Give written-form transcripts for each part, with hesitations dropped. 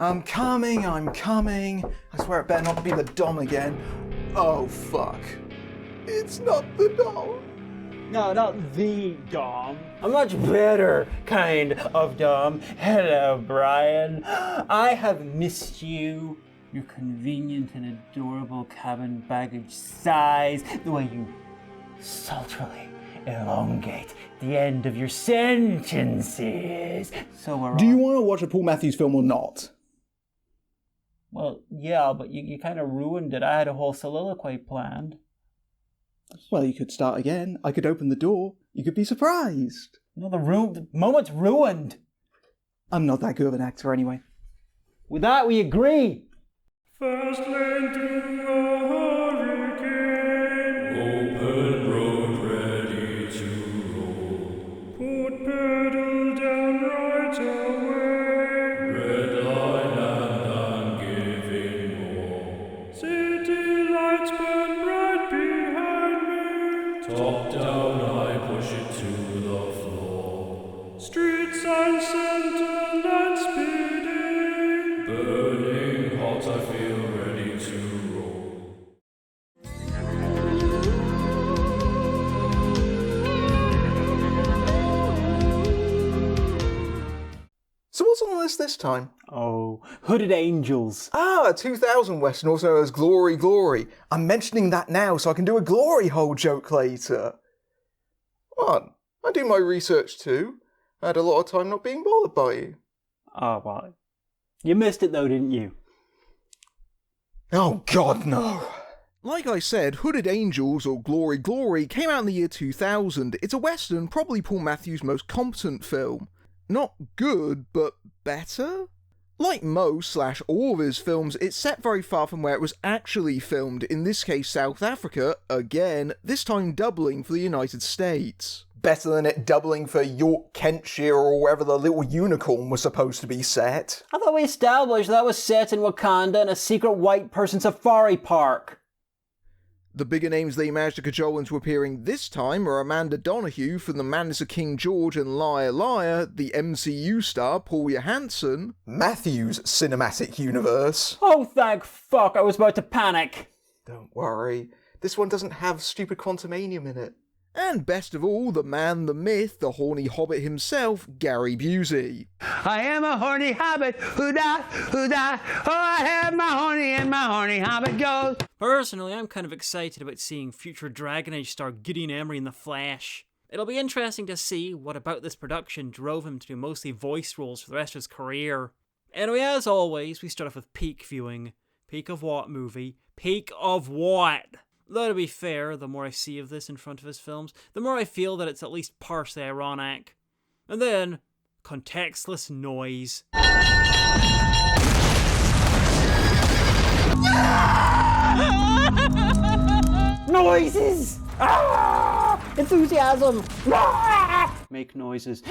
I'm coming. I swear it better not be the Dom again. Oh, fuck. It's not the Dom. No, not the Dom. A much better kind of Dom. Hello, Brian. I have missed you. Your convenient and adorable cabin baggage size. The way you sultrily elongate the end of your sentences. So Do you want to watch a Paul Matthews film or not? Well, yeah, but you kind of ruined it. I had a whole soliloquy planned. Well, you could start again. I could open the door. You could be surprised. No, the moment's ruined. I'm not that good of an actor anyway. With that, we agree. Fast lane to a hurricane. Open road ready to roll. Put pedal down right away. Red line and I'm giving more. City lights burn right behind me. Top down, I push it to the floor. Street sign center line speeding. Burning hot, I feel ready to roll. So what's on the list this time? Oh, Hooded Angels. A 2000 Western, also known as Glory Glory. I'm mentioning that now so I can do a glory hole joke later. What? I do my research too. I had a lot of time not being bothered by you. Oh, well. You missed it though, didn't you? Oh God, no. Like I said, Hooded Angels, or Glory Glory, came out in the year 2000. It's a Western, probably Paul Matthews' most competent film. Not good, but better? Like most/all of his films, it's set very far from where it was actually filmed, in this case South Africa, again, this time doubling for the United States. Better than it doubling for York, Kentshire, or wherever the little unicorn was supposed to be set. I thought we established that was set in Wakanda in a secret white person safari park. The bigger names they managed to cajole into appearing this time are Amanda Donoghue from The Madness of King George and Liar Liar, the MCU star Paul Johansson, Matthew's cinematic universe. Oh, thank fuck, I was about to panic. Don't worry, this one doesn't have stupid quantumanium in it. And best of all, the man, the myth, the horny hobbit himself, Gary Busey. I am a horny hobbit, hoo-da, hoo-da, oh, I have my horny and my horny hobbit goes. Personally, I'm kind of excited about seeing future Dragon Age star Gideon Emery in the flesh. It'll be interesting to see what about this production drove him to do mostly voice roles for the rest of his career. Anyway, as always, we start off with peak viewing. Peak of what movie? Peak of what? Though to be fair, the more I see of this in front of his films, the more I feel that it's at least partially ironic. And then, contextless noise. Noises! Ah! Enthusiasm! Ah! Make noises.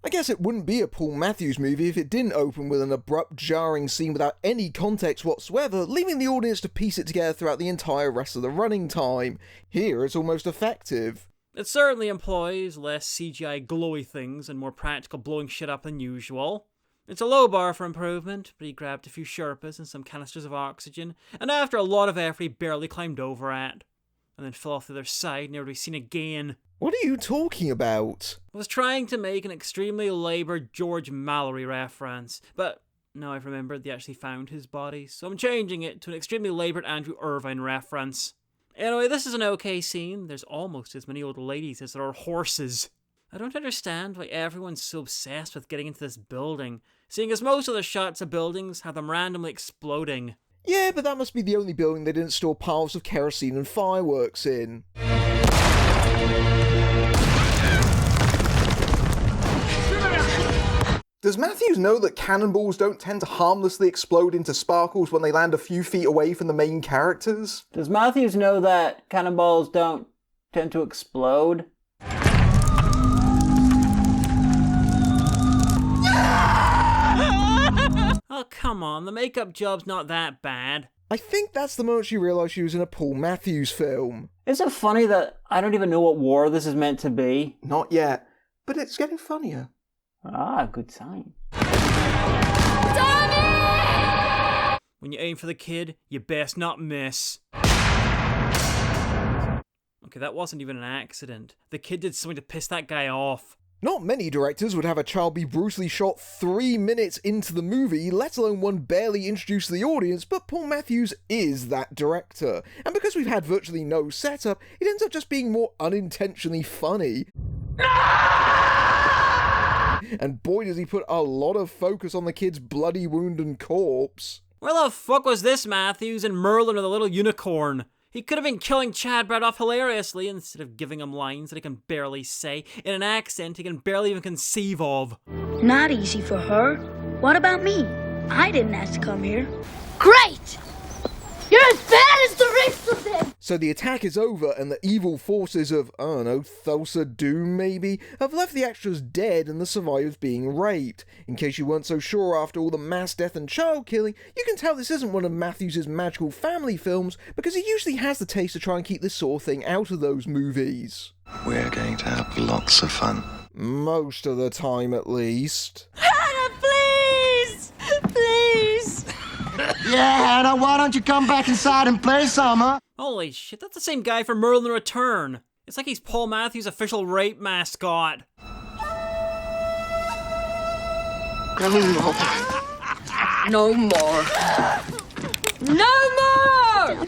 I guess it wouldn't be a Paul Matthews movie if it didn't open with an abrupt, jarring scene without any context whatsoever, leaving the audience to piece it together throughout the entire rest of the running time. Here, it's almost effective. It certainly employs less CGI glowy things and more practical blowing shit up than usual. It's a low bar for improvement, but he grabbed a few Sherpas and some canisters of oxygen, and after a lot of effort he barely climbed over it, and then fell off the other side, never to be seen again. What are you talking about? I was trying to make an extremely laboured George Mallory reference, but now I've remembered they actually found his body, so I'm changing it to an extremely laboured Andrew Irvine reference. Anyway, this is an okay scene. There's almost as many old ladies as there are horses. I don't understand why everyone's so obsessed with getting into this building, seeing as most of the shots of buildings have them randomly exploding. Yeah, but that must be the only building they didn't store piles of kerosene and fireworks in. Does Matthews know that cannonballs don't tend to harmlessly explode into sparkles when they land a few feet away from the main characters? Does Matthews know that cannonballs don't tend to explode? Oh, come come on, the makeup job's not that bad. I think that's the moment she realised she was in a Paul Matthews film. Is it funny that I don't even know what war this is meant to be? Not yet, but it's getting funnier. Ah, good sign. When you aim for the kid, you best not miss. Okay, that wasn't even an accident. The kid did something to piss that guy off. Not many directors would have a child be brutally shot 3 minutes into the movie, let alone one barely introduced to the audience, but Paul Matthews is that director. And because we've had virtually no setup, it ends up just being more unintentionally funny. And boy does he put a lot of focus on the kid's bloody wound and corpse. Where the fuck was this Matthews and Merlin or the little unicorn? He could have been killing Chad Bradoff hilariously instead of giving him lines that he can barely say in an accent he can barely even conceive of. Not easy for her. What about me? I didn't ask to come here. Great! You're as bad as the rest of them! So the attack is over and the evil forces of, I don't know, Thulsa Doom maybe, have left the extras dead and the survivors being raped. In case you weren't so sure after all the mass death and child killing, you can tell this isn't one of Matthews' magical family films because he usually has the taste to try and keep this sort of thing out of those movies. We're going to have lots of fun. Most of the time at least. Hannah, please! Please! Yeah, Hannah, why don't you come back inside and play some, huh? Holy shit, that's the same guy from Merlin Return. It's like he's Paul Matthews' official rape mascot. No more. No more!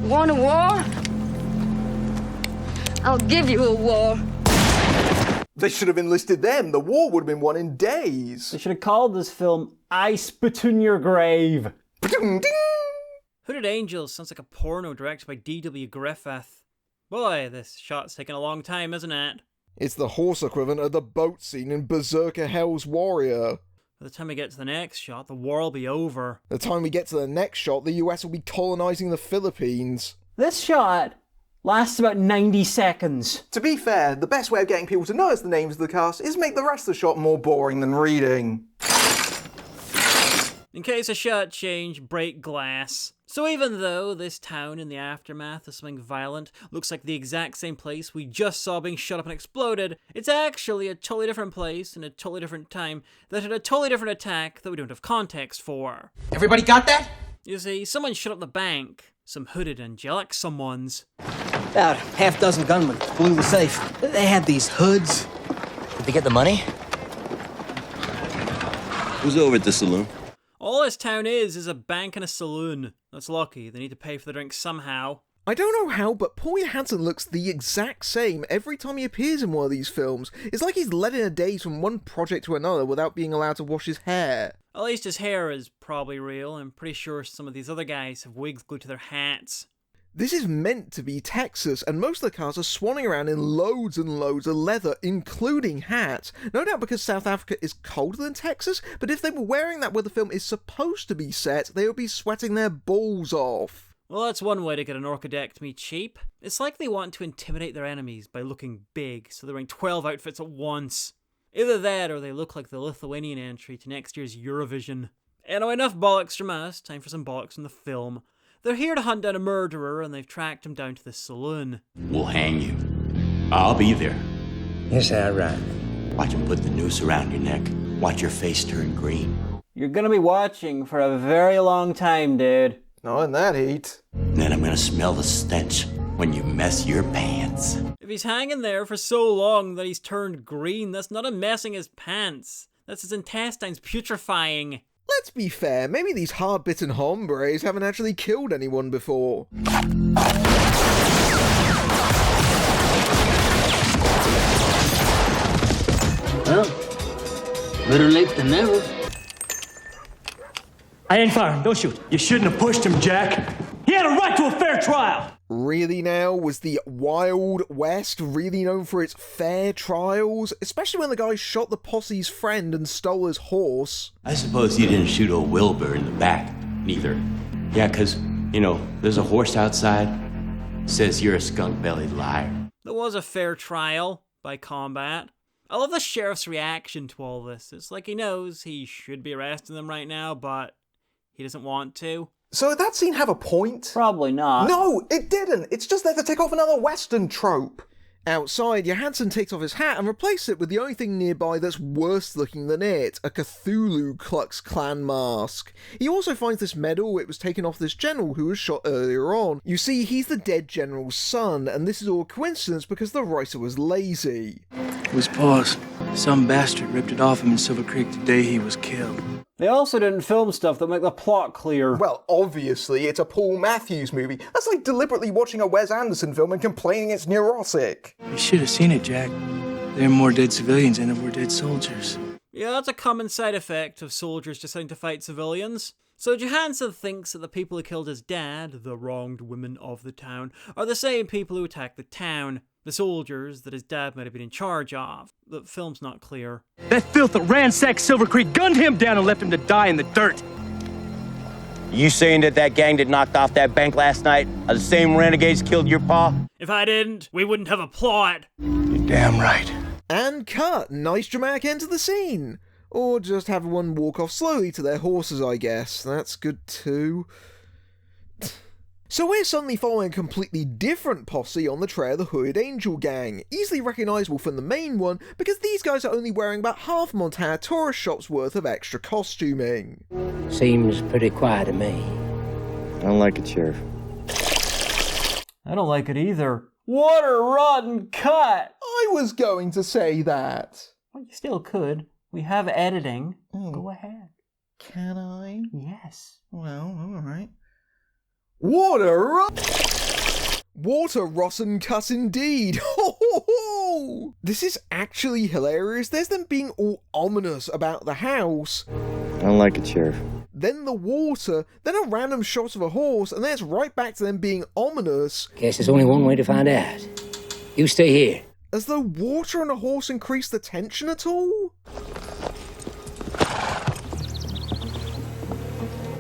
Want a war? I'll give you a war. They should have enlisted them. The war would have been won in days. They should have called this film I Spit in Your Grave. Hooded Angels sounds like a porno directed by D.W. Griffith. Boy, this shot's taking a long time, isn't it? It's the horse equivalent of the boat scene in Berserker Hell's Warrior. By the time we get to the next shot, the war will be over. The time we get to the next shot, the US will be colonizing the Philippines. This shot lasts about 90 seconds. To be fair, the best way of getting people to notice the names of the cast is make the rest of the shot more boring than reading. In case of shot change, break glass. So even though this town in the aftermath of something violent looks like the exact same place we just saw being shut up and exploded, it's actually a totally different place in a totally different time that had a totally different attack that we don't have context for. Everybody got that? You see, someone shut up the bank. Some hooded angelic someones. About half dozen gunmen blew the safe. They had these hoods. Did they get the money? Who's over at the saloon? All this town is a bank and a saloon. That's lucky, they need to pay for the drinks somehow. I don't know how, but Paul Johansson looks the exact same every time he appears in one of these films. It's like he's led in a daze from one project to another without being allowed to wash his hair. At least his hair is probably real. I'm pretty sure some of these other guys have wigs glued to their hats. This is meant to be Texas, and most of the cars are swanning around in loads and loads of leather, including hats. No doubt because South Africa is colder than Texas, but if they were wearing that where the film is supposed to be set, they would be sweating their balls off. Well, that's one way to get an orchidectomy cheap. It's like they want to intimidate their enemies by looking big, so they're wearing 12 outfits at once. Either that, or they look like the Lithuanian entry to next year's Eurovision. Anyway, enough bollocks from us, time for some bollocks from the film. They're here to hunt down a murderer, and they've tracked him down to the saloon. We'll hang you. I'll be there. Is that right? Watch him put the noose around your neck. Watch your face turn green. You're gonna be watching for a very long time, dude. Not in that heat. Then I'm gonna smell the stench when you mess your pants. If he's hanging there for so long that he's turned green, that's not him messing his pants. That's his intestines putrefying. Let's be fair, maybe these hard-bitten hombres haven't actually killed anyone before. Well, better late than never. I ain't firing. Don't shoot. You shouldn't have pushed him, Jack. He had a right to a fair trial. Really now? Was the Wild West really known for its fair trials? Especially when the guy shot the posse's friend and stole his horse. I suppose you didn't shoot old Wilbur in the back. Neither. Yeah, 'cause, you know, there's a horse outside. Says you're a skunk-bellied liar. There was a fair trial by combat. I love the sheriff's reaction to all this. It's like he knows he should be arresting them right now, but he doesn't want to. So did that scene have a point? Probably not. No, it didn't. It's just there to tick off another Western trope. Outside, Johansson takes off his hat and replaces it with the only thing nearby that's worse looking than it, a Cthulhu Klux Klan mask. He also finds this medal. It was taken off this general who was shot earlier on. You see, he's the dead general's son, and this is all a coincidence because the writer was lazy. It was Pa's. Some bastard ripped it off him in Silver Creek the day he was killed. They also didn't film stuff that make the plot clear. Well, obviously, it's a Paul Matthews movie. That's like deliberately watching a Wes Anderson film and complaining it's neurotic. You should have seen it, Jack. There are more dead civilians than there were dead soldiers. Yeah, that's a common side effect of soldiers deciding to fight civilians. So Johansson thinks that the people who killed his dad, the wronged women of the town, are the same people who attacked the town. The soldiers that his dad might have been in charge of. The film's not clear. That filth that ransacked Silver Creek gunned him down and left him to die in the dirt. You saying that gang that knocked off that bank last night are the same renegades killed your pa? If I didn't, we wouldn't have a plot. You're damn right. And cut. Nice dramatic end to the scene. Or just have one walk off slowly to their horses, I guess. That's good too. So we're suddenly following a completely different posse on the trail of the Hooded Angel gang, easily recognisable from the main one because these guys are only wearing about half Montana tourist shop's worth of extra costuming. Seems pretty quiet to me. I don't like it, Sheriff. I don't like it either. What a rotten cut! I was going to say that. Well, you still could. We have editing. Go ahead. Can I? Yes. Well, alright. Water rotten cut indeed. Ho ho ho! This is actually hilarious. There's them being all ominous about the house. I don't like it, Sheriff. Then the water, then a random shot of a horse, and then it's right back to them being ominous. Guess there's only one way to find out. You stay here. As though water and a horse increase the tension at all?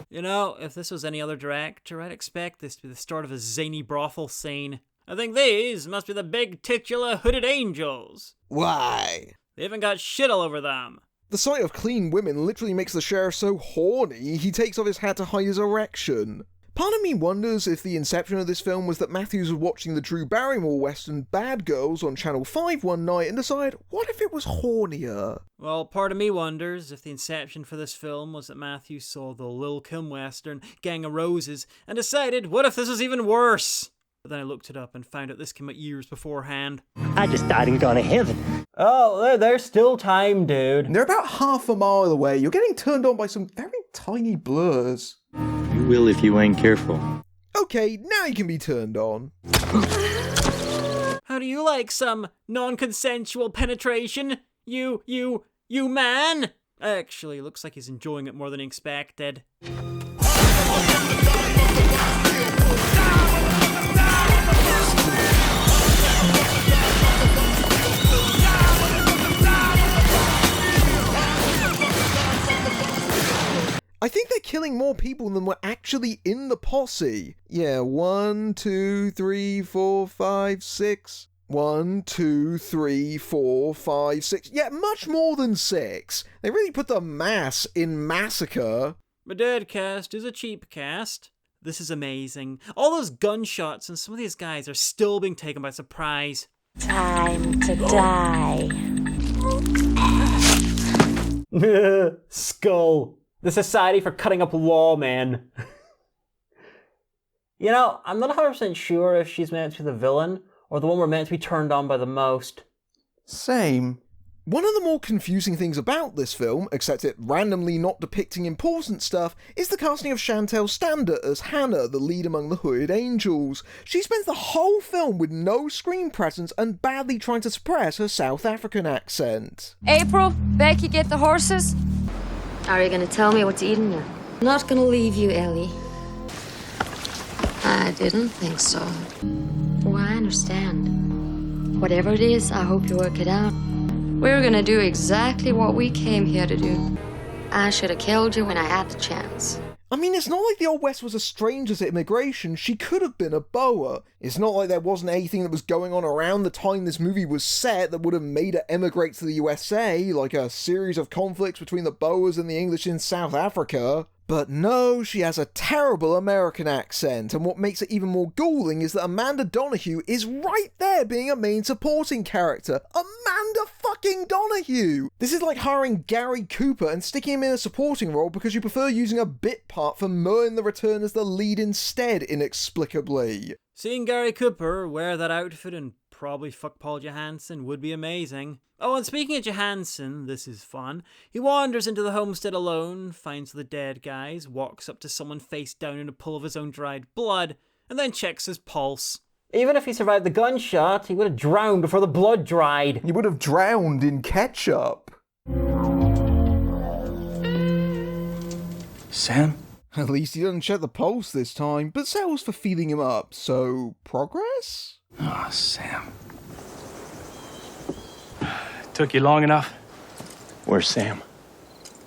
You know, if this was any other director, I'd expect this to be the start of a zany brothel scene. I think these must be the big titular Hooded Angels. Why? They haven't got shit all over them. The sight of clean women literally makes the sheriff so horny, he takes off his hat to hide his erection. Part of me wonders if the inception of this film was that Matthews was watching the Drew Barrymore western Bad Girls on Channel 5 one night and decided, what if it was hornier? Well, part of me wonders if the inception for this film was that Matthews saw the Lil' Kim western Gang of Roses and decided, what if this was even worse? But then I looked it up and found out this came out years beforehand. I just died and gone to heaven. Oh, there's still time, dude. They're about half a mile away. You're getting turned on by some very tiny blurs. You will if you ain't careful. Okay, now you can be turned on. How do you like some non-consensual penetration? You man? Actually, looks like he's enjoying it more than he expected. I think they're killing more people than were actually in the posse. Yeah, 1, 2, 3, 4, 5, 6. 1, 2, 3, 4, 5, 6. Yeah, much more than 6. They really put the mass in massacre. My dad cast is a cheap cast. This is amazing. All those gunshots and some of these guys are still being taken by surprise. Time to die. Skull. The Society for Cutting Up Lawmen. You know, I'm not 100% sure if she's meant to be the villain or the one we're meant to be turned on by the most. Same. One of the more confusing things about this film, except it randomly not depicting important stuff, is the casting of Chantel Stander as Hannah, the lead among the Hooded Angels. She spends the whole film with no screen presence and badly trying to suppress her South African accent. April, Becky, get the horses. Are you going to tell me what to eat in there? Not gonna leave you, Ellie. I didn't think so. Oh, I understand. Whatever it is, I hope you work it out. We're going to do exactly what we came here to do. I should have killed you when I had the chance. I mean, it's not like the Old West was a stranger to immigration. She could have been a Boer. It's not like there wasn't anything that was going on around the time this movie was set that would have made her emigrate to the USA, like a series of conflicts between the Boers and the English in South Africa. But no, she has a terrible American accent, and what makes it even more galling is that Amanda Donoghue is right there being a main supporting character. Amanda fucking Donoghue! This is like hiring Gary Cooper and sticking him in a supporting role because you prefer using a bit part for Merlin the Return as the lead instead, inexplicably. Seeing Gary Cooper wear that outfit and probably fuck Paul Johansson would be amazing. Oh, and speaking of Johansson, this is fun. He wanders into the homestead alone, finds the dead guys, walks up to someone face down in a pool of his own dried blood, and then checks his pulse. Even if he survived the gunshot, he would have drowned before the blood dried. He would have drowned in ketchup. Sam? At least he doesn't check the pulse this time, but settles for feeding him up, so progress? Oh, Sam. Took you long enough? Where's Sam?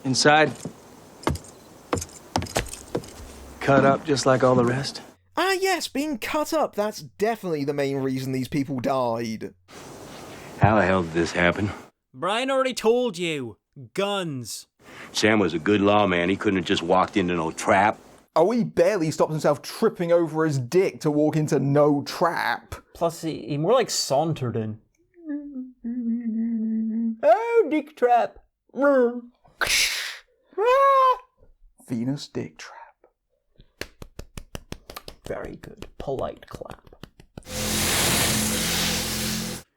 Inside. Cut up just like all the rest. Ah yes, being cut up, that's definitely the main reason these people died. How the hell did this happen? Brian already told you. Guns. Sam was a good lawman. He couldn't have just walked into no trap. Oh, he barely stopped himself tripping over his dick to walk into no trap. Plus, he more like sauntered in. Oh, dick trap. Venus dick trap. Very good. Polite clap.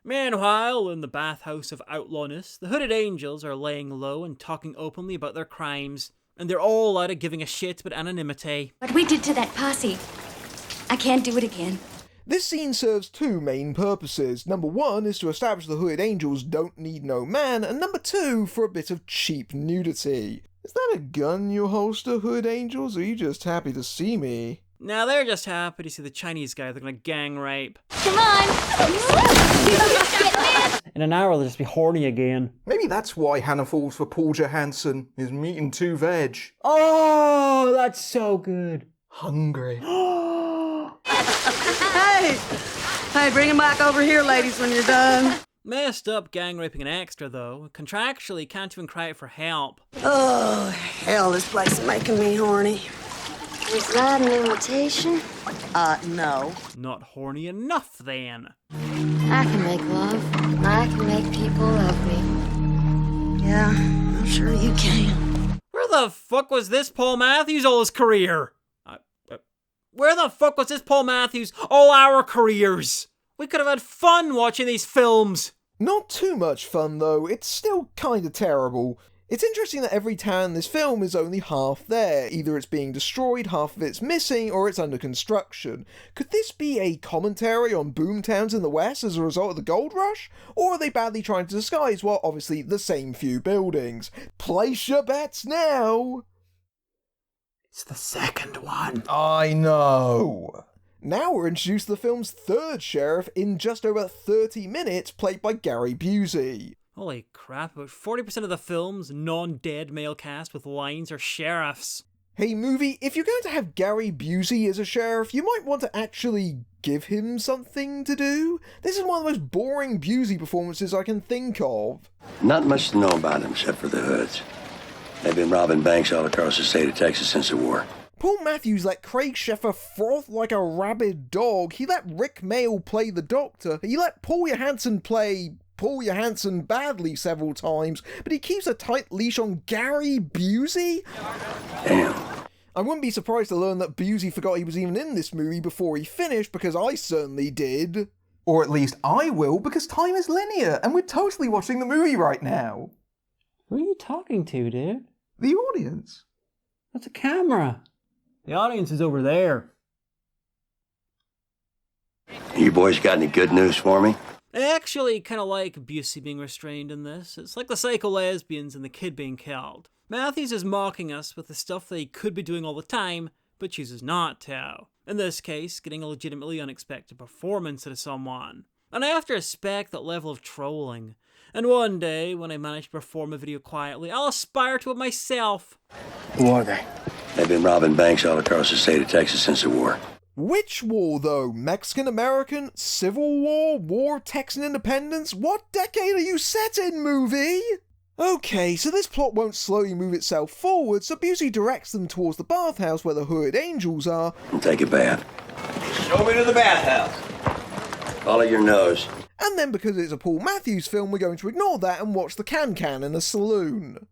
Meanwhile, in the bathhouse of outlawness, the hooded angels are laying low and talking openly about their crimes, and they're all out of giving a shit about anonymity. What we did to that posse, I can't do it again. This scene serves two main purposes. Number one is to establish the hooded angels don't need no man, and number two, for a bit of cheap nudity. Is that a gun in your holster, hooded angels, or are you just happy to see me? Now they're just happy to see the Chinese guy they're gonna gang rape. Come on! In an hour they'll just be horny again. Maybe that's why Hannah falls for Paul Johansson, his meat and two veg. Oh, that's so good. Hungry. Hey, bring him back over here, ladies, when you're done. Messed up gang raping an extra, though. Contractually, can't even cry out for help. Oh, hell, this place is making me horny. Is that an invitation? No. Not horny enough, then. I can make love. I can make people love me. Yeah, I'm sure you can. Where the fuck was this Paul Matthews all his career? Where the fuck was this Paul Matthews all our careers? We could have had fun watching these films. Not too much fun, though. It's still kinda terrible. It's interesting that every town in this film is only half there. Either it's being destroyed, half of it's missing, or it's under construction. Could this be a commentary on boom towns in the West as a result of the gold rush? Or are they badly trying to disguise, well, obviously, the same few buildings? Place your bets now! It's the second one. I know. Now we're introduced to the film's third sheriff in just over 30 minutes, played by Gary Busey. Holy crap, about 40% of the film's non-dead male cast with lines are sheriffs. Hey movie, if you're going to have Gary Busey as a sheriff, you might want to actually give him something to do. This is one of the most boring Busey performances I can think of. Not much to know about him except for the hoods. They've been robbing banks all across the state of Texas since the war. Paul Matthews let Craig Sheffer froth like a rabid dog. He let Rick Mayall play the Doctor. He let Paul Johansson play Paul Johansson badly several times, but he keeps a tight leash on Gary Busey? Damn. I wouldn't be surprised to learn that Busey forgot he was even in this movie before he finished, because I certainly did. Or at least I will, because time is linear, and we're totally watching the movie right now. Who are you talking to, dude? The audience. That's a camera. The audience is over there. You boys got any good news for me? I actually kind of like Busey being restrained in this. It's like the psycho lesbians and the kid being killed. Matthews is mocking us with the stuff that he could be doing all the time, but chooses not to. In this case, getting a legitimately unexpected performance out of someone. And I have to respect that level of trolling. And one day, when I manage to perform a video quietly, I'll aspire to it myself. Who are they? They've been robbing banks all across the state of Texas since the war. Which war, though? Mexican-American? Civil War? War of Texan Independence? What decade are you set in, movie? Okay, so this plot won't slowly move itself forward, so Busey directs them towards the bathhouse where the hooded angels are. And take a bath. Show me to the bathhouse. Follow your nose. And then because it's a Paul Matthews film, we're going to ignore that and watch the can-can in a saloon.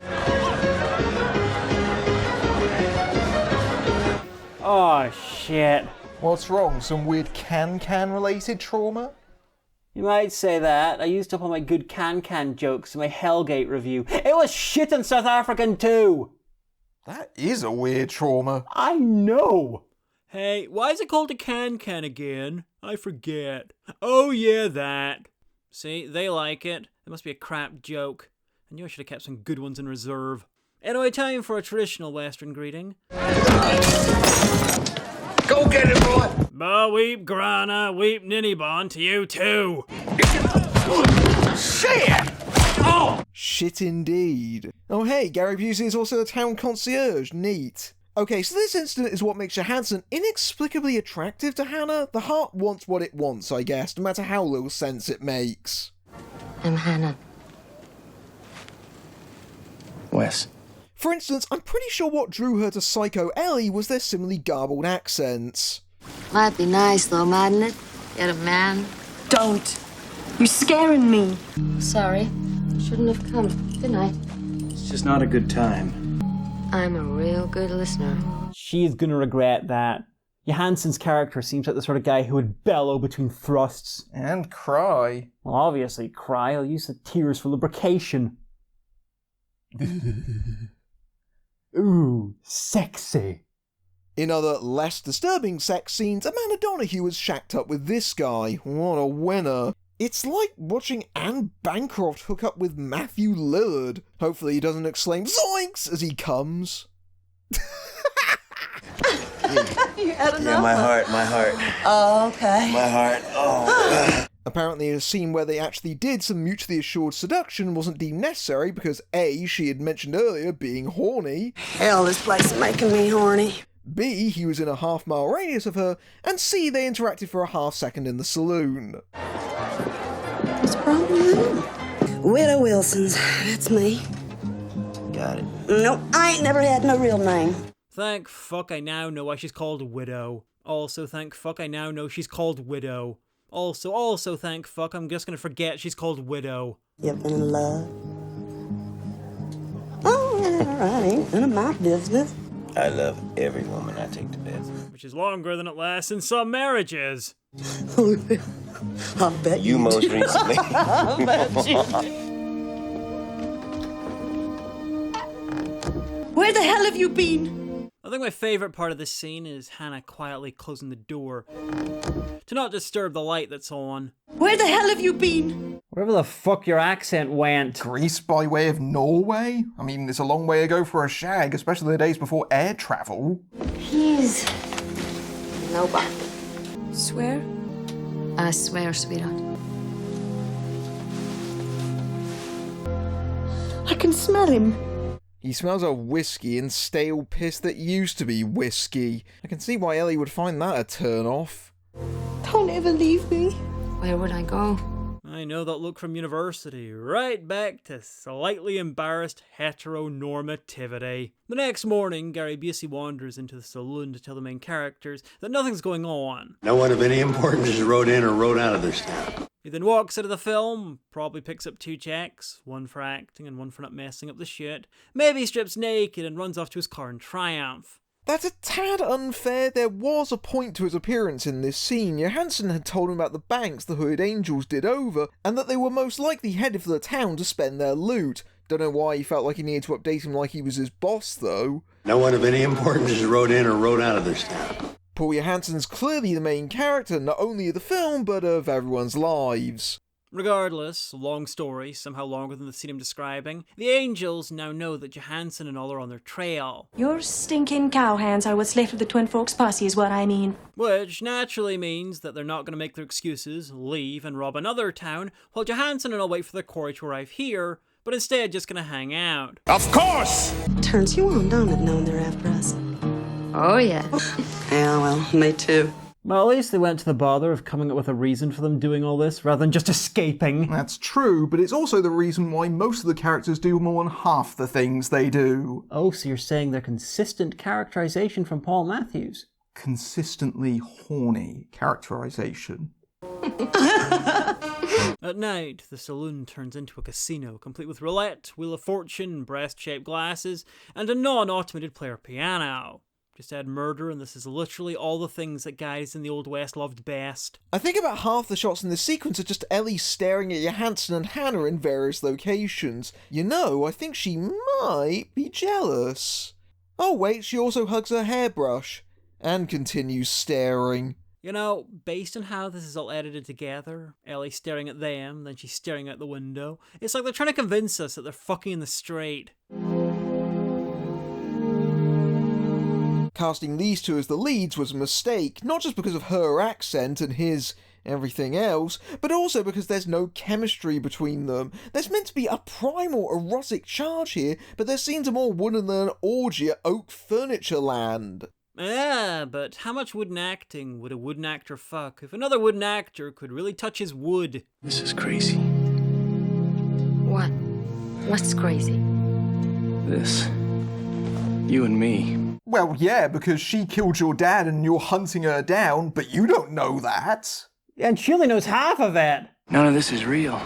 Oh, shit. What's wrong? Some weird can-can related trauma? You might say that. I used up all my good can-can jokes in my Hellgate review. It was shit in South African too! That is a weird trauma. I know! Hey, why is it called a can-can again? I forget. Oh yeah, that. See, they like it. It must be a crap joke. I knew I should have kept some good ones in reserve. Anyway, time for a traditional Western greeting. Go get it, boy! Ba weep grana, weep ninny-bon to you too! Shit! Oh! Shit indeed. Oh hey, Gary Busey is also the town concierge. Neat. Okay, so this incident is what makes Johansson inexplicably attractive to Hannah. The heart wants what it wants, I guess, no matter how little sense it makes. I'm Hannah. Wes. For instance, I'm pretty sure what drew her to Psycho Ellie was their similarly garbled accents. Might be nice though, mightn't it? Get a man. Don't. You're scaring me. Sorry. Shouldn't have come. Good night. It's just not a good time. I'm a real good listener. She's gonna regret that. Johansson's character seems like the sort of guy who would bellow between thrusts. And cry. Well, obviously cry. I'll use the tears for lubrication. Ooh, sexy. In other, less disturbing sex scenes, Amanda Donahue was shacked up with this guy. What a winner. It's like watching Anne Bancroft hook up with Matthew Lillard. Hopefully he doesn't exclaim zoinks as he comes. You had enough? Yeah, my heart. Oh, okay. My heart, oh. Apparently a scene where they actually did some mutually assured seduction wasn't deemed necessary because A, she had mentioned earlier being horny. Hell, this place is making me horny. B, he was in a half-mile radius of her, and C, they interacted for a half-second in the saloon. What's the problem? Widow Wilson's. That's me. Got it. Nope, I ain't never had no real name. Thank fuck I now know why she's called Widow. Also, thank fuck I now know she's called Widow. Also, thank fuck I'm just gonna forget she's called Widow. You been in love? Oh, yeah, all right, ain't none of my business. I love every woman I take to bed. Which is longer than it lasts in some marriages. I'll bet You most do. recently. I'll bet you do. Where the hell have you been? I think my favourite part of this scene is Hannah quietly closing the door to not disturb the light that's on. Where the hell have you been? Wherever the fuck your accent went. Greece by way of Norway? I mean, it's a long way to go for a shag, especially the days before air travel. He's nobody. Swear? I swear, sweetheart. I can smell him. He smells of whiskey and stale piss that used to be whiskey. I can see why Ellie would find that a turn-off. Don't ever leave me. Where would I go? I know that look from university. Right back to slightly embarrassed heteronormativity. The next morning, Gary Busey wanders into the saloon to tell the main characters that nothing's going on. No one of any importance is rode in or rode out of this town. He then walks out of the film, probably picks up 2 checks, one for acting and one for not messing up the shit. Maybe he strips naked and runs off to his car in triumph. That's a tad unfair. There was a point to his appearance in this scene. Johansson had told him about the banks the Hooded Angels did over, and that they were most likely headed for the town to spend their loot. Don't know why he felt like he needed to update him like he was his boss, though. No one of any importance is rode in or rode out of this town. Paul Johansson's clearly the main character, not only of the film, but of everyone's lives. Regardless, long story, somehow longer than the scene I'm describing, the Angels now know that Johansson and all are on their trail. Your stinking cowhands are what's left of the Twin Forks posse is what I mean. Which naturally means that they're not going to make their excuses, leave and rob another town, while Johansson and all wait for their quarry to arrive here, but instead just going to hang out. Of course! Turns you on, don't it, knowing they're after us? Oh, yeah. Yeah, well, me too. Well, at least they went to the bother of coming up with a reason for them doing all this, rather than just escaping. That's true, but it's also the reason why most of the characters do more than half the things they do. Oh, so you're saying they're consistent characterization from Paul Matthews? Consistently horny characterization. At night, the saloon turns into a casino, complete with roulette, wheel of fortune, breast-shaped glasses, and a non-automated player piano. Just add murder, and this is literally all the things that guys in the Old West loved best. I think about half the shots in this sequence are just Ellie staring at Johansson and Hannah in various locations. You know, I think she might be jealous. Oh wait, she also hugs her hairbrush. And continues staring. You know, based on how this is all edited together, Ellie staring at them, then she's staring out the window, it's like they're trying to convince us that they're fucking in the straight. Casting these two as the leads was a mistake, not just because of her accent and his everything else, but also because there's no chemistry between them. There's meant to be a primal erotic charge here, but their scenes are more wooden than an orgy at Oak Furniture Land. Yeah, but how much wooden acting would a wooden actor fuck if another wooden actor could really touch his wood? This is crazy. What? What's crazy? This. You and me. Well, yeah, because she killed your dad and you're hunting her down, but you don't know that. And she only knows half of it. None of this is real.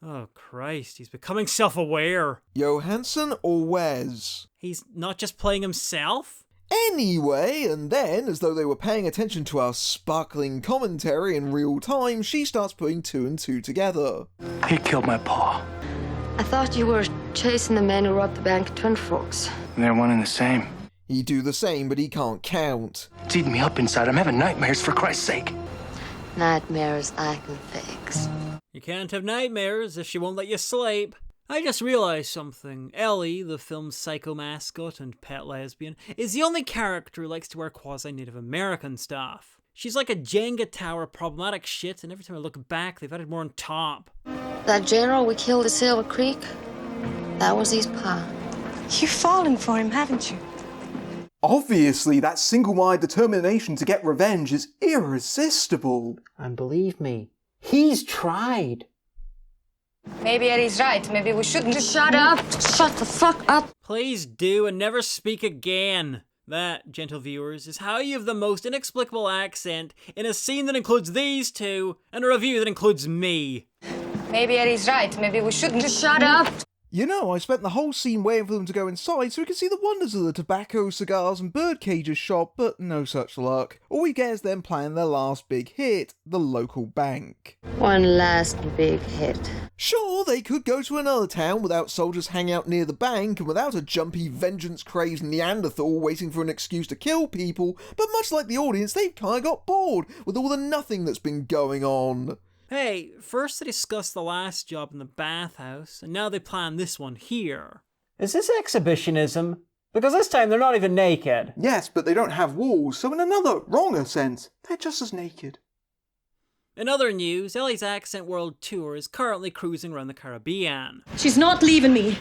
Oh, Christ, he's becoming self-aware. Johansson or Wes? He's not just playing himself? Anyway, and then, as though they were paying attention to our sparkling commentary in real time, she starts putting two and two together. He killed my pa. I thought you were chasing the man who robbed the bank at Twin Forks. They're one and the same. He'd do the same, but he can't count. It's eating me up inside. I'm having nightmares, for Christ's sake. Nightmares I can fix. You can't have nightmares if she won't let you sleep. I just realized something. Ellie, the film's psycho mascot and pet lesbian, is the only character who likes to wear quasi-Native American stuff. She's like a Jenga tower of problematic shit, and every time I look back, they've added more on top. That general we killed at Silver Creek, that was his pa. You've fallen for him, haven't you? Obviously, that single-minded determination to get revenge is irresistible. And believe me, he's tried. Maybe Eddie's right. Maybe we shouldn't. Just shut up! Shut the fuck up! Please do, and never speak again. That, gentle viewers, is how you have the most inexplicable accent in a scene that includes these two, and a review that includes me. Maybe Eddie's right. Maybe we shouldn't. Just shut up! You know, I spent the whole scene waiting for them to go inside so we could see the wonders of the tobacco, cigars and birdcages shop, but no such luck. All we get is them playing their last big hit, the local bank. One last big hit. Sure, they could go to another town without soldiers hanging out near the bank and without a jumpy, vengeance-crazed Neanderthal waiting for an excuse to kill people, but much like the audience, they've kinda got bored with all the nothing that's been going on. Hey, first they discussed the last job in the bathhouse, and now they plan this one here. Is this exhibitionism? Because this time they're not even naked. Yes, but they don't have walls, so in another, wronger sense, they're just as naked. In other news, Ellie's Accent World Tour is currently cruising around the Caribbean. She's not leaving me.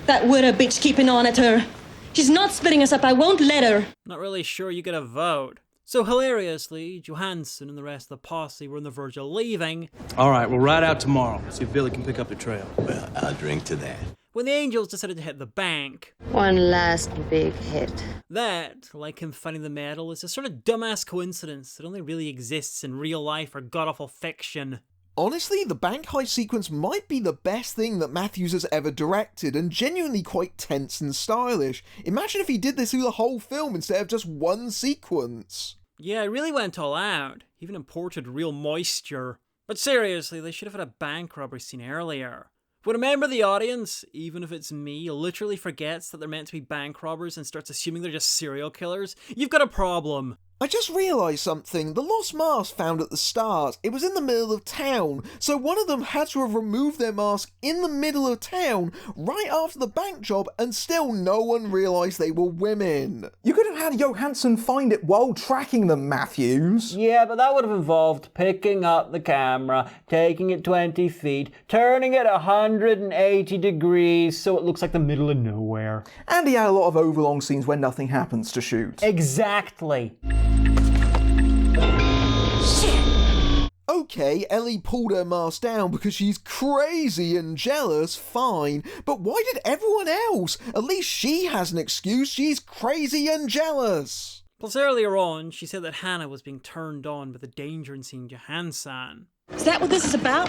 That widow bitch keeping on at her. She's not splitting us up. I won't let her. Not really sure you get a vote. So hilariously, Johansson and the rest of the posse were on the verge of leaving. All right, we'll ride out tomorrow. See if Billy can pick up the trail. Well, I'll drink to that. When the Angels decided to hit the bank. One last big hit. That, like him finding the medal, is a sort of dumbass coincidence that only really exists in real life or god-awful fiction. Honestly, the bank heist sequence might be the best thing that Matthews has ever directed, and genuinely quite tense and stylish. Imagine if he did this through the whole film instead of just one sequence. Yeah, he really went all out. He even imported real moisture. But seriously, they should have had a bank robbery scene earlier. When a member of the audience, even if it's me, literally forgets that they're meant to be bank robbers and starts assuming they're just serial killers, you've got a problem. I just realised something. The lost mask found at the start, it was in the middle of town, so one of them had to have removed their mask in the middle of town, right after the bank job, and still no one realised they were women. You could have had Johansson find it while tracking them, Matthews. Yeah, but that would have involved picking up the camera, taking it 20 feet, turning it 180 degrees so it looks like the middle of nowhere. And he had a lot of overlong scenes where nothing happens to shoot. Exactly. Okay, Ellie pulled her mask down because she's crazy and jealous, fine, but why did everyone else? At least she has an excuse, she's crazy and jealous. Plus earlier on, she said that Hannah was being turned on by the danger in seeing Johansson. Is that what this is about?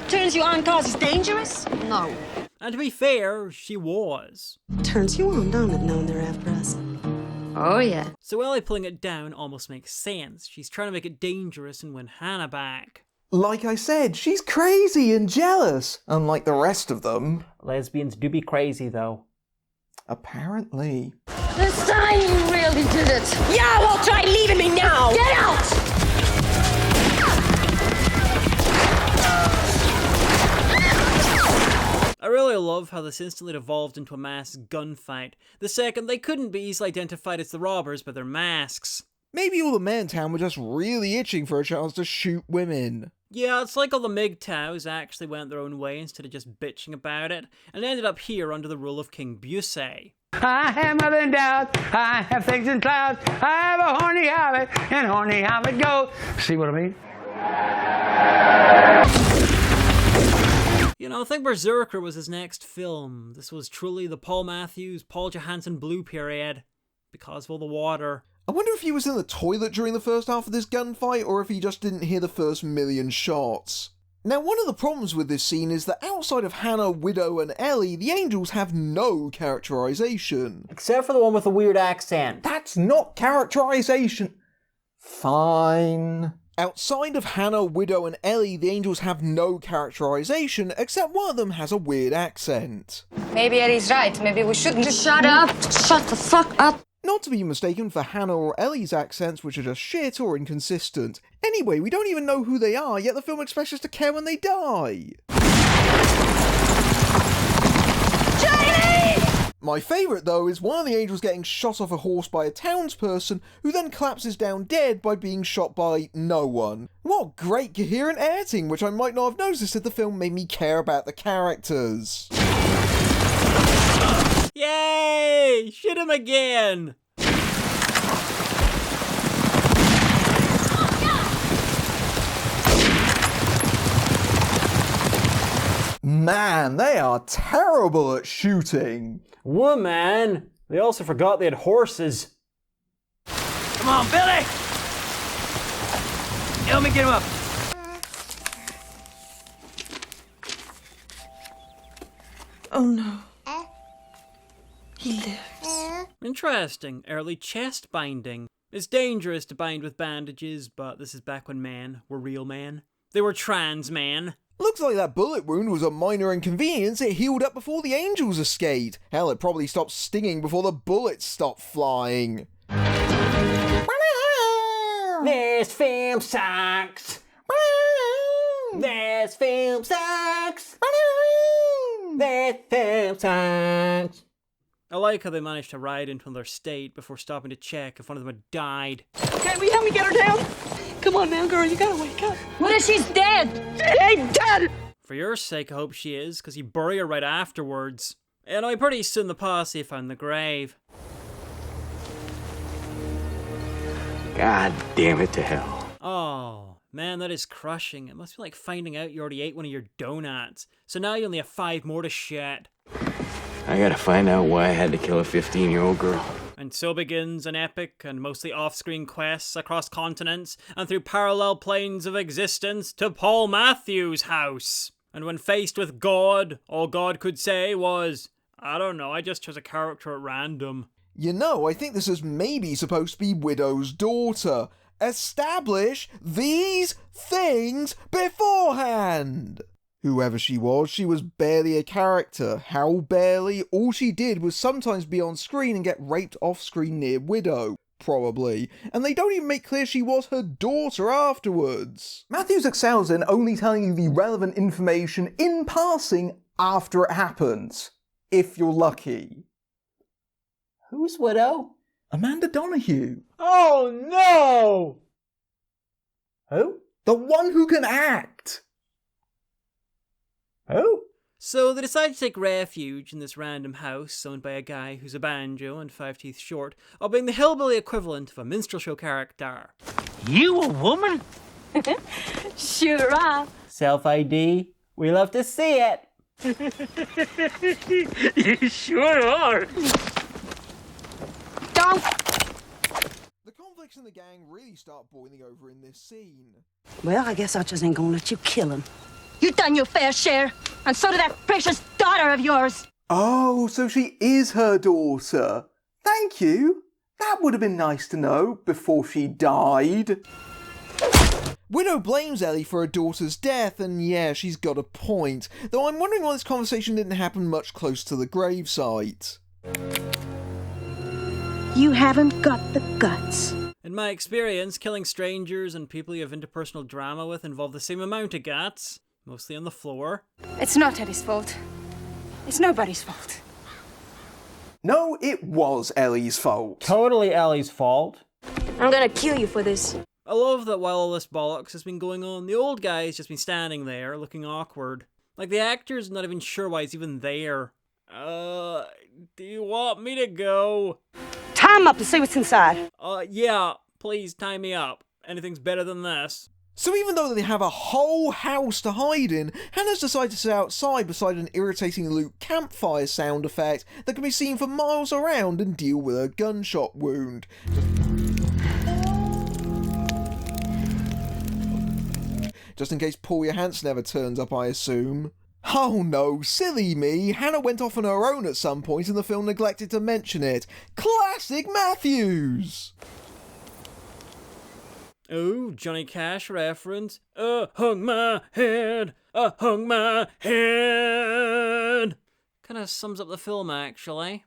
Turns you on cause it's dangerous? No. And to be fair, she was. Turns you on, don't it, knowing they're after us? Oh, yeah. So Ellie pulling it down almost makes sense. She's trying to make it dangerous and win Hannah back. Like I said, she's crazy and jealous, unlike the rest of them. Lesbians do be crazy, though. Apparently. This time you really did it. Yeah, well, try leaving me now. Get out! I really love how this instantly evolved into a mass gunfight. The second, they couldn't be easily identified as the robbers by their masks. Maybe all the men in town were just really itching for a chance to shoot women. Yeah, it's like all the MGTOWs actually went their own way instead of just bitching about it, and ended up here under the rule of King Busey. I have mother and doubt, I have things in clouds, I have a horny habit, and horny habit goes. See what I mean? You know, I think Berserker was his next film. This was truly the Paul Matthews, Paul Johansson blue period, because of all the water. I wonder if he was in the toilet during the first half of this gunfight, or if he just didn't hear the first million shots. Now, one of the problems with this scene is that outside of Hannah, Widow, and Ellie, the angels have no characterization. Except for the one with the weird accent. That's not characterization. Fine. Outside of Hannah, Widow, and Ellie, the angels have no characterization, except one of them has a weird accent. Maybe Eddie's right. Maybe we shouldn't. Just shut up. Shut the fuck up. Not to be mistaken for Hannah or Ellie's accents, which are just shit or inconsistent. Anyway, we don't even know who they are, yet the film expects us to care when they die. Jamie! My favourite, though, is one of the angels getting shot off a horse by a townsperson, who then collapses down dead by being shot by no one. What great coherent editing, which I might not have noticed if the film made me care about the characters. Yay! Shoot him again! Man, they are terrible at shooting. Woman! They also forgot they had horses. Come on, Billy! Help me get him up. Oh no. He lives. Interesting. Early chest binding. It's dangerous to bind with bandages, but this is back when men were real men. They were trans men. Looks like that bullet wound was a minor inconvenience. It healed up before the angels escaped. Hell, it probably stopped stinging before the bullets stopped flying. This film sucks. This film sucks. This film sucks. I like how they managed to ride into their state before stopping to check if one of them had died. Can't we help me get her down? Come on now, girl, you gotta wake up. What if she's dead? She ain't dead! For your sake, I hope she is, because you bury her right afterwards. Anyway, pretty soon the posse found the grave. God damn it to hell. Oh, man, that is crushing. It must be like finding out you already ate one of your donuts. So now you only have 5 more to shed. I gotta find out why I had to kill a 15-year-old girl. And so begins an epic and mostly off-screen quests across continents and through parallel planes of existence to Paul Matthews' house. And when faced with God, all God could say was, I don't know, I just chose a character at random. You know, I think this is maybe supposed to be Widow's daughter. Establish these things beforehand! Whoever she was barely a character. How barely? All she did was sometimes be on screen and get raped off screen near Widow. probably, and they don't even make clear she was her daughter afterwards. Matthews excels in only telling you the relevant information in passing after it happens, if you're lucky. Whose widow? Amanda Donahue. Oh no! Who? The one who can act! Who? So they decide to take refuge in this random house owned by a guy who's a banjo and 5 teeth short, of being the hillbilly equivalent of a minstrel show character. You a woman? Sure are. Self-ID? We love to see it. You sure are. Don't. The conflicts in the gang really start boiling over in this scene. Well, I guess I just ain't gonna let you kill him. You done your fair share, and so did that precious daughter of yours. Oh, so she is her daughter. Thank you. That would have been nice to know before she died. Widow blames Ellie for her daughter's death, and yeah, she's got a point. Though I'm wondering why this conversation didn't happen much closer to the gravesite. You haven't got the guts. In my experience, killing strangers and people you have interpersonal drama with involve the same amount of guts, mostly on the floor. It's not Eddie's fault. It's nobody's fault. No, it was Ellie's fault. Totally Ellie's fault. I'm gonna kill you for this. I love that while all this bollocks has been going on, the old guy's just been standing there, looking awkward. Like the actor's not even sure why he's even there. Do you want me to go? Tie him up to see what's inside. Yeah, please tie me up. Anything's better than this. So even though they have a whole house to hide in, Hannah's decided to sit outside beside an irritating loop campfire sound effect that can be seen for miles around and deal with a gunshot wound. Just in case Paul Johansson ever turns up, I assume. Oh no, silly me, Hannah went off on her own at some point and the film neglected to mention it. Classic Matthews! Oh, Johnny Cash reference. Hung my head. Hung my head. Kind of sums up the film, actually.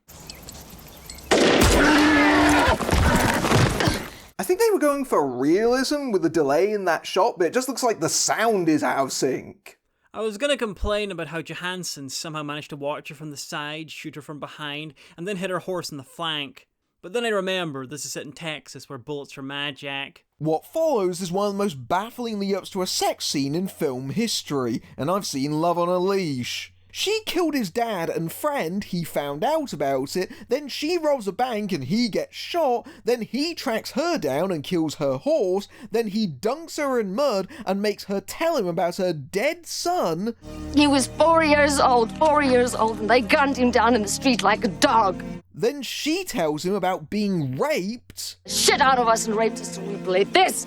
I think they were going for realism with the delay in that shot, but it just looks like the sound is out of sync. I was gonna complain about how Johansson somehow managed to watch her from the side, shoot her from behind, and then hit her horse in the flank. But then I remembered this is set in Texas where bullets are magic. What follows is one of the most baffling lead-ups to a sex scene in film history, and I've seen Love on a Leash. She killed his dad and friend, he found out about it, then she robs a bank and he gets shot, then he tracks her down and kills her horse, then he dunks her in mud and makes her tell him about her dead son. He was 4 years old, and they gunned him down in the street like a dog. Then she tells him about being raped. Shit out of us and raped us, so we played this.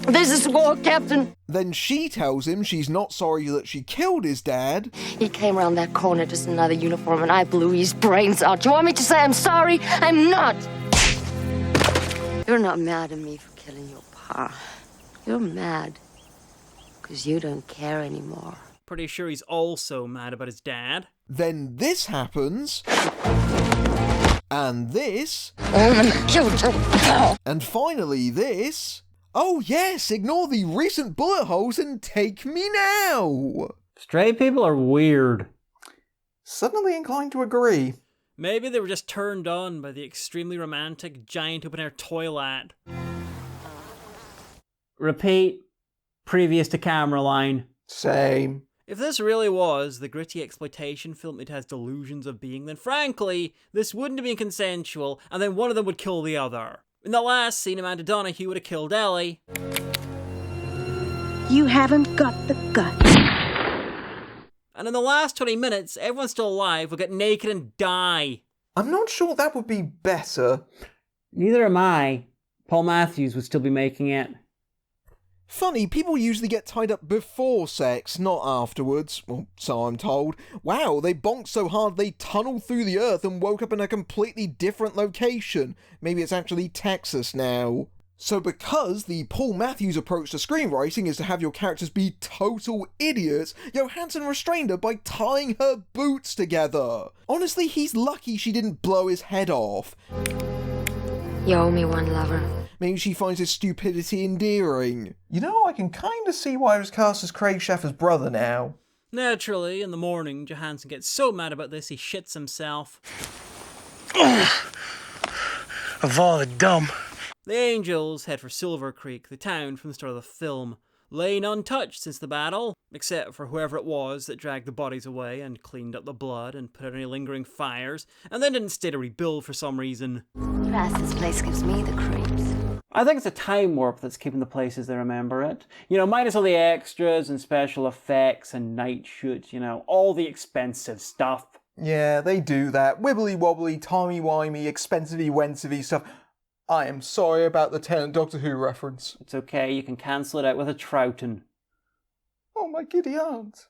This is war, Captain. Then she tells him she's not sorry that she killed his dad. He came around that corner just in another uniform and I blew his brains out. You want me to say I'm sorry? I'm not. You're not mad at me for killing your pa. You're mad because you don't care anymore. Pretty sure he's also mad about his dad. Then this happens. And this. And finally this. Oh yes, ignore the recent bullet holes and take me now! Straight people are weird. Suddenly inclined to agree. Maybe they were just turned on by the extremely romantic giant open-air toilet. Repeat. Previous to camera line. Same. If this really was the gritty exploitation film it has delusions of being, then frankly, this wouldn't have been consensual, and then one of them would kill the other. In the last scene, Amanda Donahue would have killed Ellie. You haven't got the guts. And in the last 20 minutes, everyone still alive will get naked and die. I'm not sure that would be better. Neither am I. Paul Matthews would still be making it. Funny, people usually get tied up before sex, not afterwards. Well, so I'm told. Wow, they bonked so hard they tunneled through the earth and woke up in a completely different location. Maybe it's actually Texas now. So because the Paul Matthews approach to screenwriting is to have your characters be total idiots, Johansson restrained her by tying her boots together. Honestly, he's lucky she didn't blow his head off. You owe me one, lover. Maybe she finds his stupidity endearing. You know, I can kind of see why he was cast as Craig Sheffer's brother now. Naturally, in the morning, Johansson gets so mad about this he shits himself. Of all the dumb. The Angels head for Silver Creek, the town from the start of the film, laying untouched since the battle, except for whoever it was that dragged the bodies away and cleaned up the blood and put out any lingering fires, and then didn't stay to rebuild for some reason. Trust, this place gives me the creeps. I think it's a time warp that's keeping the place as they remember it. You know, minus all the extras and special effects and night shoots, you know, all the expensive stuff. Yeah, they do that. Wibbly-wobbly, timey-wimey, expensivey-wensivey stuff. I am sorry about the Tenant Doctor Who reference. It's okay, you can cancel it out with a trouton. Oh, my giddy aunt.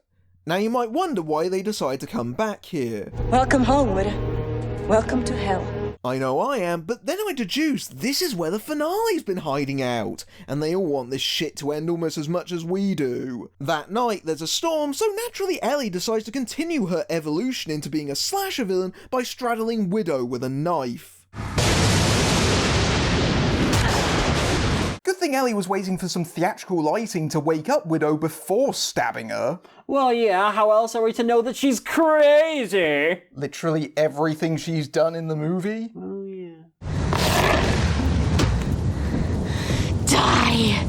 Now you might wonder why they decide to come back here. Welcome home, Widow. Welcome to hell. I know I am, but then I deduce this is where the finale's been hiding out, and they all want this shit to end almost as much as we do. That night, there's a storm, so naturally Ellie decides to continue her evolution into being a slasher villain by straddling Widow with a knife. Good thing Ellie was waiting for some theatrical lighting to wake up Widow before stabbing her. Well, yeah, how else are we to know that she's crazy? Literally everything she's done in the movie. Oh, yeah. Die!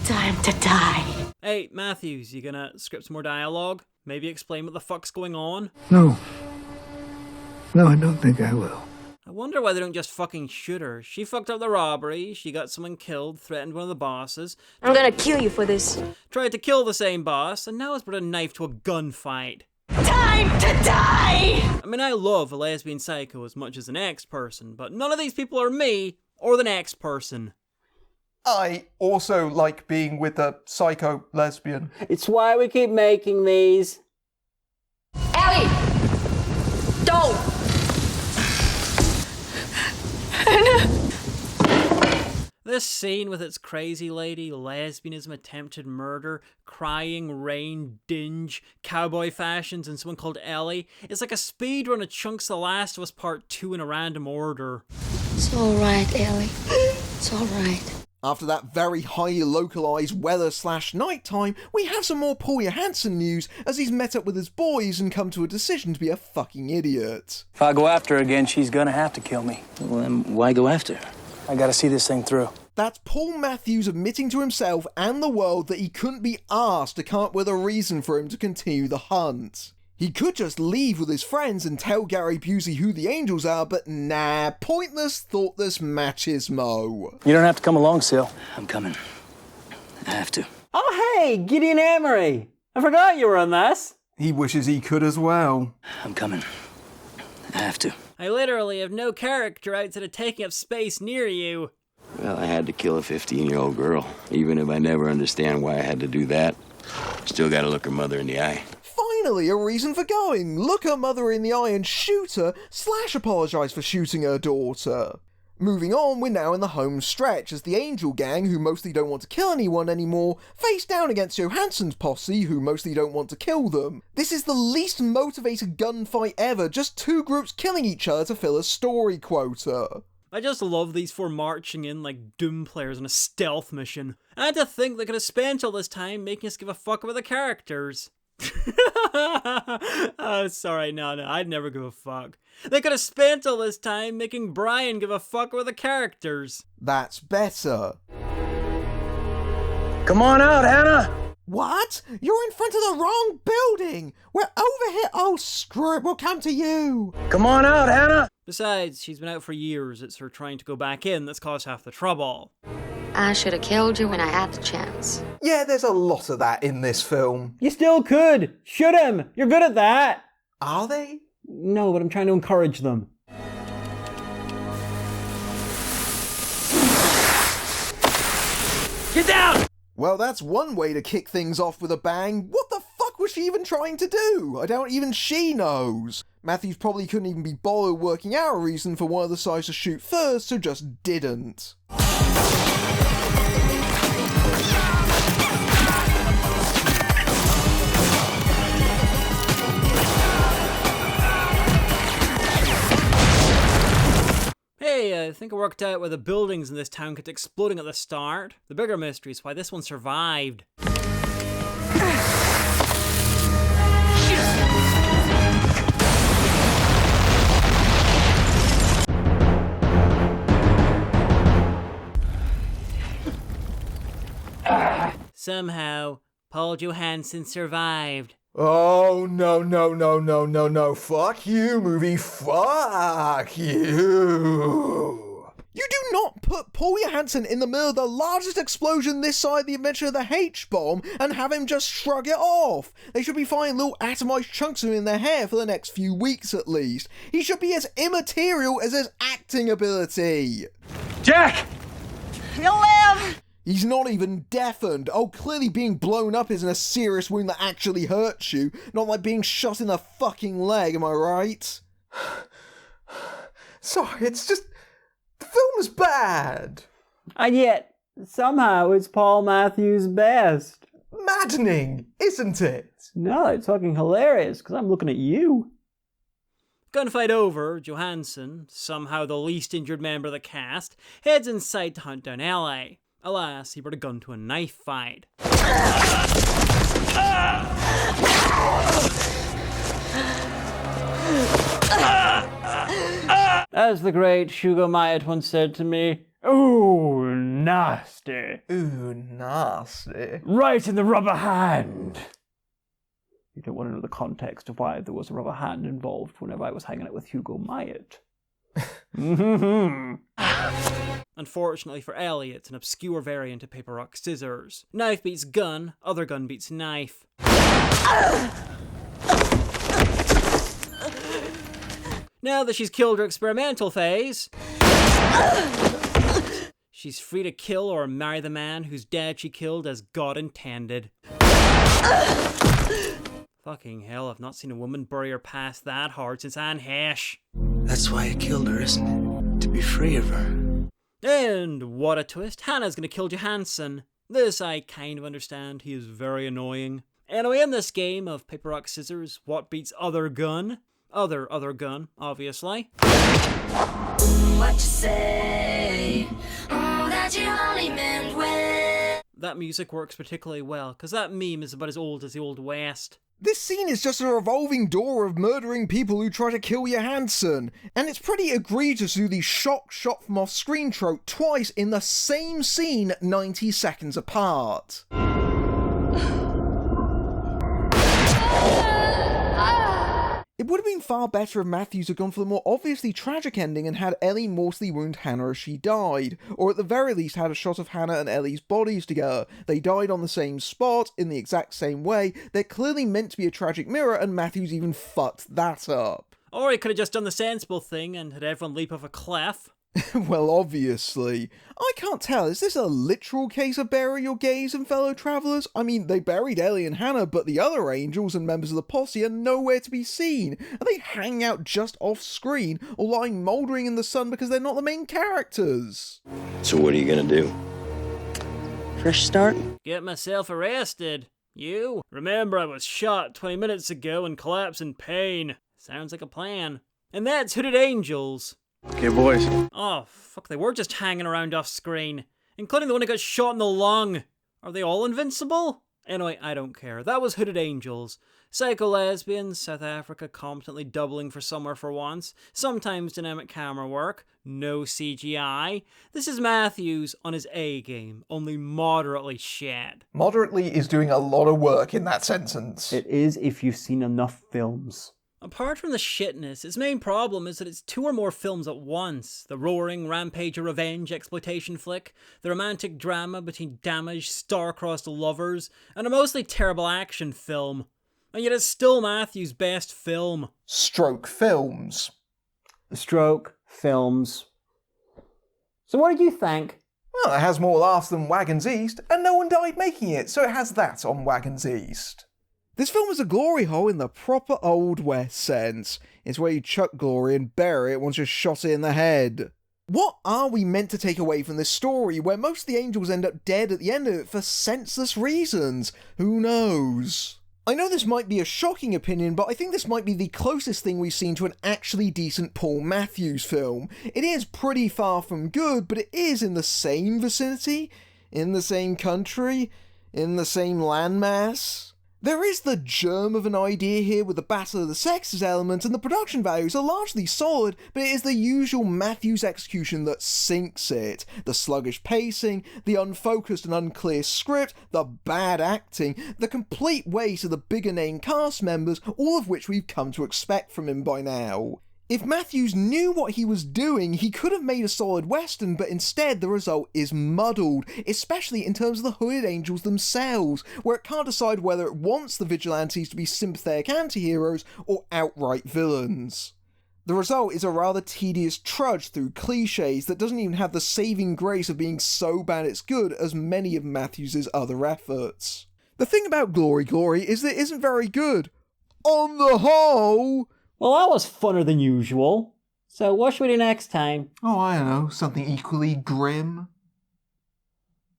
Time to die. Hey, Matthews, you gonna script some more dialogue? Maybe explain what the fuck's going on? No, I don't think I will. I wonder why they don't just fucking shoot her. She fucked up the robbery, she got someone killed, threatened one of the bosses. I'm gonna kill you for this. Tried to kill the same boss, and now has brought a knife to a gunfight. Time to die! I mean, I love a lesbian psycho as much as an ex-person, but none of these people are me, or the next person. I also like being with a psycho lesbian. It's why we keep making these. Ellie! Don't! This scene with its crazy lady, lesbianism, attempted murder, crying, rain, dinge, cowboy fashions, and someone called Ellie is like a speedrun of Chunks The Last of Us Part 2 in a random order. It's alright, Ellie. It's alright. After that very highly localised weather/nighttime, we have some more Paul Johansson news as he's met up with his boys and come to a decision to be a fucking idiot. If I go after her again, she's gonna have to kill me. Well, then why go after her? I gotta see this thing through. That's Paul Matthews admitting to himself and the world that he couldn't be asked to come up with a reason for him to continue the hunt. He could just leave with his friends and tell Gary Busey who the Angels are, but nah, pointless, thoughtless machismo. You don't have to come along, Sil. I'm coming. I have to. Oh hey, Gideon Emery! I forgot you were on this. He wishes he could as well. I'm coming. I have to. I literally have no character outside of taking up space near you. Well, I had to kill a 15-year-old girl. Even if I never understand why I had to do that, still gotta look her mother in the eye. Finally, a reason for going. Look her mother in the eye and shoot her, / apologise for shooting her daughter. Moving on, we're now in the home stretch as the Angel Gang, who mostly don't want to kill anyone anymore, face down against Johansson's posse, who mostly don't want to kill them. This is the least motivated gunfight ever, just two groups killing each other to fill a story quota. I just love these four marching in like Doom players on a stealth mission. I had to think they could have spent all this time making us give a fuck about the characters. Oh, sorry, no, I'd never give a fuck. They could have spent all this time making Brian give a fuck about the characters. That's better. Come on out, Hannah! What? You're in front of the wrong building! We're over here! Oh, screw it, we'll come to you! Come on out, Hannah! Besides, she's been out for years. It's her trying to go back in that's caused half the trouble. I should have killed you when I had the chance. Yeah, there's a lot of that in this film. You still could! Shoot him! You're good at that! Are they? No, but I'm trying to encourage them. Get down! Well, that's one way to kick things off with a bang. What the fuck was she even trying to do? I doubt even she knows. Matthews probably couldn't even be bothered working out a reason for one of the sides to shoot first, so just didn't. Hey, I think I worked out why the buildings in this town kept exploding at the start. The bigger mystery is why this one survived. Somehow, Paul Johansson survived. Oh, no. Fuck you, movie. Fuck you. You do not put Paul Johansson in the middle of the largest explosion this side of the invention of the H-bomb and have him just shrug it off. They should be finding little atomized chunks of him in their hair for the next few weeks at least. He should be as immaterial as his acting ability. Jack! He'll live! He's not even deafened. Oh, clearly being blown up isn't a serious wound that actually hurts you. Not like being shot in the fucking leg, am I right? Sorry, it's just... the film's bad. And yet, somehow it's Paul Matthews' best. Maddening, isn't it? No, it's fucking hilarious, because I'm looking at you. Gunfight over, Johansson, somehow the least injured member of the cast, heads inside to hunt down Ellie. Alas, he brought a gun to a knife fight. As the great Hugo Myatt once said to me, "Ooh, nasty." Ooh, nasty. Right in the rubber hand. You don't want to know the context of why there was a rubber hand involved whenever I was hanging out with Hugo Myatt. Unfortunately for Ellie, it's an obscure variant of paper, rock, scissors. Knife beats gun, other gun beats knife. Now that she's killed her experimental phase, she's free to kill or marry the man whose dad she killed as God intended. Fucking hell, I've not seen a woman bury her past that hard since Anne Hesh. That's why he killed her, isn't it? To be free of her. And what a twist, Hannah's gonna kill Johansson. This I kind of understand, he is very annoying. Anyway, in this game of paper, rock, scissors, what beats other gun? Other gun, obviously. What you say? Oh, that you only meant when. That music works particularly well, because that meme is about as old as the Old West. This scene is just a revolving door of murdering people who try to kill Johansson, and it's pretty egregious to do the shot from off screen trope twice in the same scene 90 seconds apart. It would have been far better if Matthews had gone for the more obviously tragic ending and had Ellie mortally wound Hannah as she died, or at the very least had a shot of Hannah and Ellie's bodies together. They died on the same spot, in the exact same way. They're clearly meant to be a tragic mirror, and Matthews even fucked that up. Or he could have just done the sensible thing and had everyone leap off a cliff. Well, obviously. I can't tell, is this a literal case of bury your gays and fellow travellers? I mean, they buried Ellie and Hannah, but the other angels and members of the posse are nowhere to be seen. Are they hanging out just off screen, or lying mouldering in the sun because they're not the main characters? So what are you gonna do? Fresh start? Get myself arrested. You? Remember I was shot 20 minutes ago and collapsed in pain. Sounds like a plan. And that's Hooded Angels. Okay, boys. Oh, fuck, they were just hanging around off screen. Including the one who got shot in the lung. Are they all invincible? Anyway, I don't care. That was Hooded Angels. Psycho lesbians, South Africa competently doubling for somewhere for once. Sometimes dynamic camera work. No CGI. This is Matthews on his A game, only moderately shit. Moderately is doing a lot of work in that sentence. It is if you've seen enough films. Apart from the shitness, its main problem is that it's 2 or more films at once. The roaring, rampage or revenge exploitation flick, the romantic drama between damaged, star-crossed lovers, and a mostly terrible action film. And yet it's still Matthews' best film. Stroke films. Stroke films. So what did you think? Well, it has more laughs than Wagons East, and no one died making it, so it has that on Wagons East. This film is a glory hole in the proper Old West sense. It's where you chuck glory and bury it once you're shot in the head. What are we meant to take away from this story, where most of the angels end up dead at the end of it for senseless reasons? Who knows? I know this might be a shocking opinion, but I think this might be the closest thing we've seen to an actually decent Paul Matthews film. It is pretty far from good, but it is in the same vicinity, in the same country, in the same landmass. There is the germ of an idea here with the battle of the sexes element, and the production values are largely solid, but it is the usual Matthews execution that sinks it. The sluggish pacing, the unfocused and unclear script, the bad acting, the complete waste of the bigger name cast members, all of which we've come to expect from him by now. If Matthews knew what he was doing, he could have made a solid western, but instead the result is muddled, especially in terms of the Hooded Angels themselves, where it can't decide whether it wants the vigilantes to be sympathetic anti-heroes or outright villains. The result is a rather tedious trudge through cliches that doesn't even have the saving grace of being so bad it's good as many of Matthews' other efforts. The thing about Glory Glory is that it isn't very good. On the whole... Well, that was funner than usual. So what should we do next time? Oh, I don't know, something equally grim.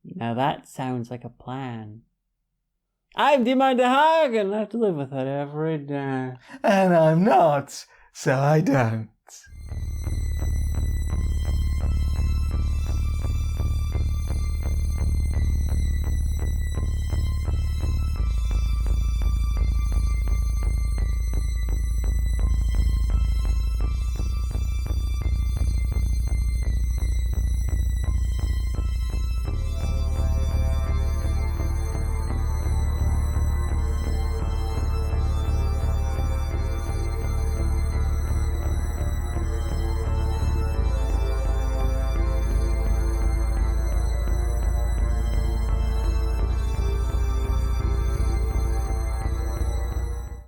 Now that sounds like a plan. I'm Flim and Hagan. I have to live with it every day. And I'm not, so I don't.